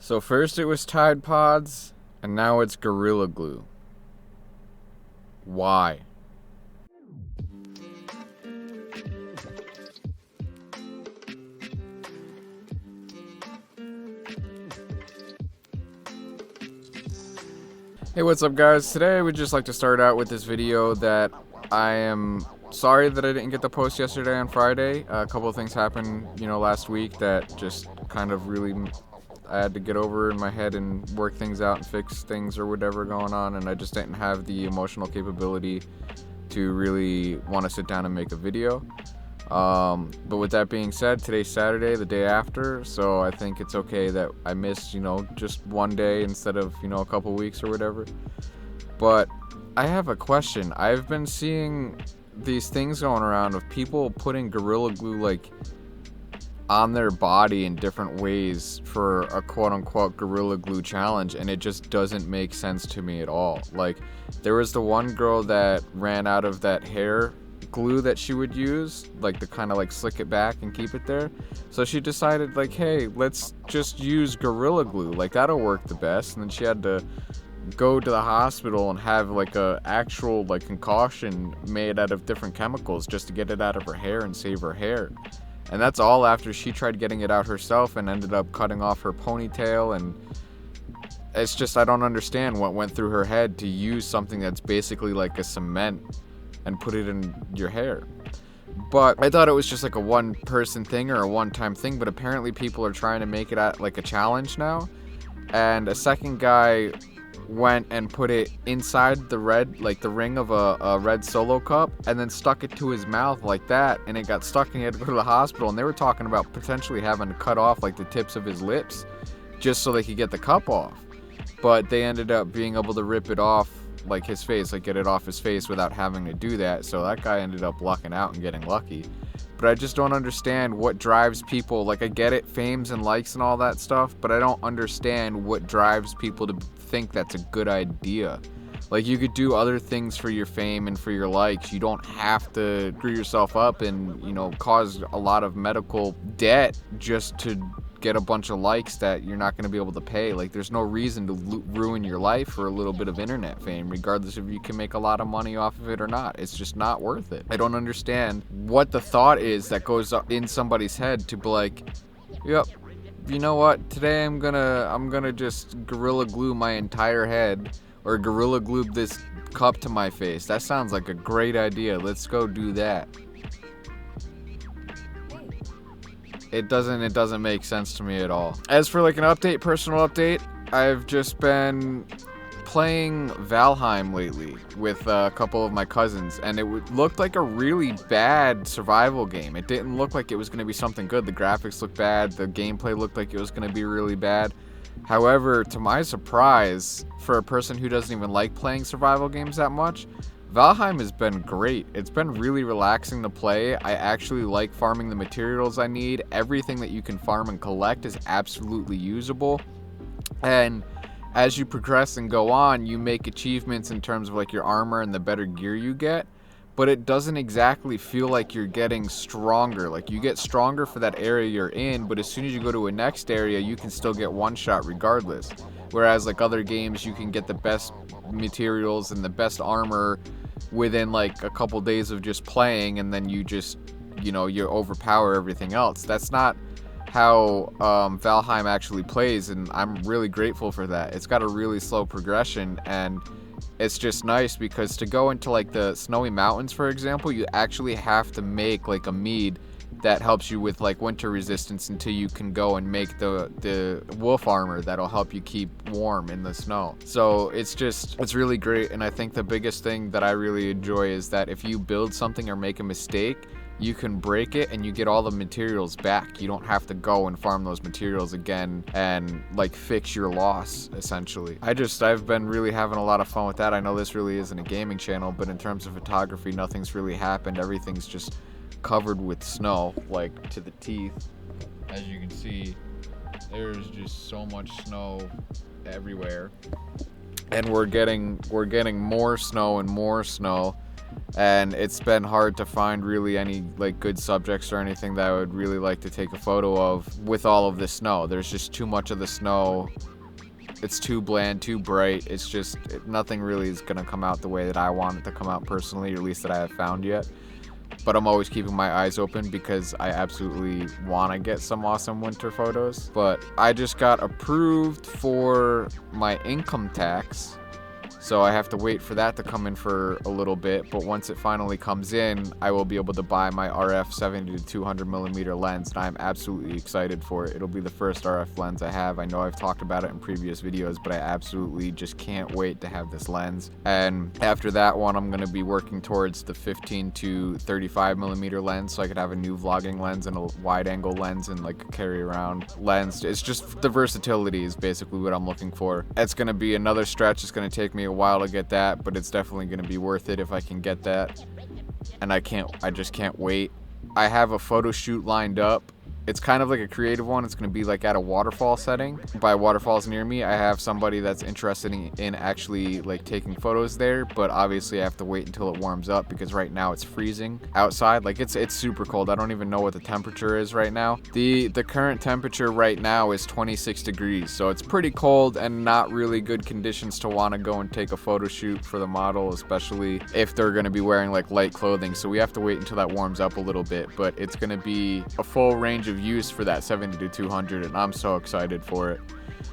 So first it was Tide Pods, and now it's Gorilla Glue. Why? Hey, what's up guys? Today we'd just like to start out with this video that I am sorry that I didn't get the post yesterday on Friday. A couple of things happened, last week that just kind of really I had to get over in my head and work things out and fix things or whatever going on, and I just didn't have the emotional capability to really want to sit down and make a video. But with that being said, today's Saturday, the day after, so I think it's okay that I missed, just one day instead of, a couple weeks or whatever. But I have a question. I've been seeing these things going around of people putting Gorilla Glue, on their body in different ways for a quote-unquote Gorilla Glue challenge, and it just doesn't make sense to me at all. There was the one girl that ran out of that hair glue that she would use, to kind of slick it back and keep it there. So she decided, hey, let's just use Gorilla Glue. That'll work the best. And then she had to go to the hospital and have a actual concoction made out of different chemicals just to get it out of her hair and save her hair. And that's all after she tried getting it out herself and ended up cutting off her ponytail. And it's just, I don't understand what went through her head to use something that's basically like a cement and put it in your hair. But I thought it was just a one person thing or a one-time thing, but apparently people are trying to make it at a challenge now. And a second guy went and put it inside the ring of a red Solo cup, and then stuck it to his mouth like that, and it got stuck and he had to go to the hospital. And they were talking about potentially having to cut off the tips of his lips just so they could get the cup off. But they ended up being able to rip it off his face, get it off his face without having to do that. So that guy ended up lucking out and getting lucky. But I just don't understand what drives people. I get it, fames and likes and all that stuff, but I don't understand what drives people to think that's a good idea. You could do other things for your fame and for your likes. You don't have to screw yourself up and, cause a lot of medical debt just to get a bunch of likes that you're not going to be able to pay. There's no reason to ruin your life for a little bit of internet fame, regardless if you can make a lot of money off of it or not. It's just not worth it. I don't understand what the thought is that goes up in somebody's head to be yep, you know what, today I'm gonna just Gorilla Glue my entire head, or Gorilla Glue this cup to my face. That sounds like a great idea. Let's go do that. It doesn't make sense to me at all. As for an personal update, I've just been playing Valheim lately with a couple of my cousins, and it looked like a really bad survival game. It didn't look like it was going to be something good. The graphics looked bad. The gameplay looked like it was going to be really bad. However, to my surprise, for a person who doesn't even like playing survival games that much, Valheim has been great. It's been really relaxing to play. I actually like farming the materials I need. Everything that you can farm and collect is absolutely usable. And as you progress and go on, you make achievements in terms of your armor and the better gear you get. But it doesn't exactly feel like you're getting stronger. You get stronger for that area you're in, but as soon as you go to a next area, you can still get one shot regardless. Whereas other games, you can get the best materials and the best armor within a couple days of just playing, and then you just, you overpower everything else. That's not how Valheim actually plays, and I'm really grateful for that. It's got a really slow progression, and it's just nice because to go into the snowy mountains, for example, you actually have to make a mead that helps you with winter resistance until you can go and make the wolf armor that'll help you keep warm in the snow. So it's really great. And I think the biggest thing that I really enjoy is that if you build something or make a mistake, you can break it and you get all the materials back. You don't have to go and farm those materials again and fix your loss, essentially. I've been really having a lot of fun with that. I know this really isn't a gaming channel, but in terms of photography, nothing's really happened. Everything's just covered with snow, to the teeth. As you can see, there's just so much snow everywhere, and we're getting more snow and more snow. and it's been hard to find really any like good subjects or anything that I would really like to take a photo of with all of this snow. There's just too much of the snow. It's too bland, too bright. It's just nothing really is gonna come out the way that I want it to come out personally, or at least that I have found yet. But I'm always keeping my eyes open because I absolutely want to get some awesome winter photos. But I just got approved for my income tax, so I have to wait for that to come in for a little bit. But once it finally comes in, I will be able to buy my RF 70 to 200 millimeter lens, and I'm absolutely excited for it. It'll be the first RF lens I have. I know I've talked about it in previous videos, but I absolutely just can't wait to have this lens. And after that one, I'm going to be working towards the 15 to 35 millimeter lens, so I could have a new vlogging lens and a wide angle lens and like a carry around lens. It's just the versatility is basically what I'm looking for. It's going to be another stretch. It's going to take me a while to get that, but it's definitely going to be worth it if I can get that. And I just can't wait. I have a photo shoot lined up. It's kind of like a creative one. It's going to be like at a waterfall setting. By waterfalls near me, I have somebody that's interested in actually like taking photos there, but obviously I have to wait until it warms up because right now it's freezing outside. Like it's super cold. I don't even know what the temperature is right now. The current temperature right now is 26 degrees, so it's pretty cold and not really good conditions to want to go and take a photo shoot for the model, especially if they're going to be wearing like light clothing. So we have to wait until that warms up a little bit, but it's going to be a full range of use for that 70 to 200, and I'm so excited for it.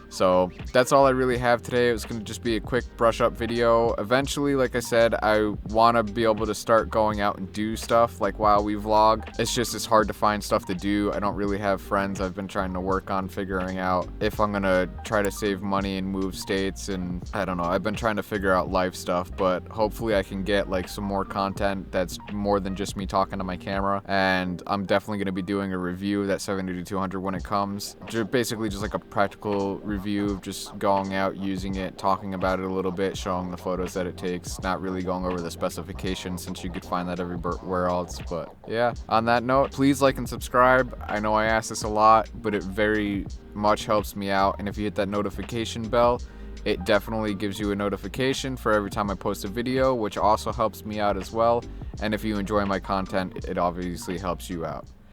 So that's all I really have today. It was going to just be a quick brush up video. Eventually, like I said, I want to be able to start going out and do stuff like while we vlog. It's hard to find stuff to do. I don't really have friends. I've been trying to work on figuring out if I'm going to try to save money and move states, and I don't know. I've been trying to figure out life stuff, but hopefully I can get like some more content that's more than just me talking to my camera. And I'm definitely going to be doing a review of that 70 to 200 when it comes. Basically just like a practical review of just going out, using it, talking about it a little bit, showing the photos that it takes, not really going over the specifications since you could find that everywhere else. But yeah, on that note, please like and subscribe. I know I ask this a lot, but it very much helps me out. And if you hit that notification bell, it definitely gives you a notification for every time I post a video, which also helps me out as well. And if you enjoy my content, it obviously helps you out.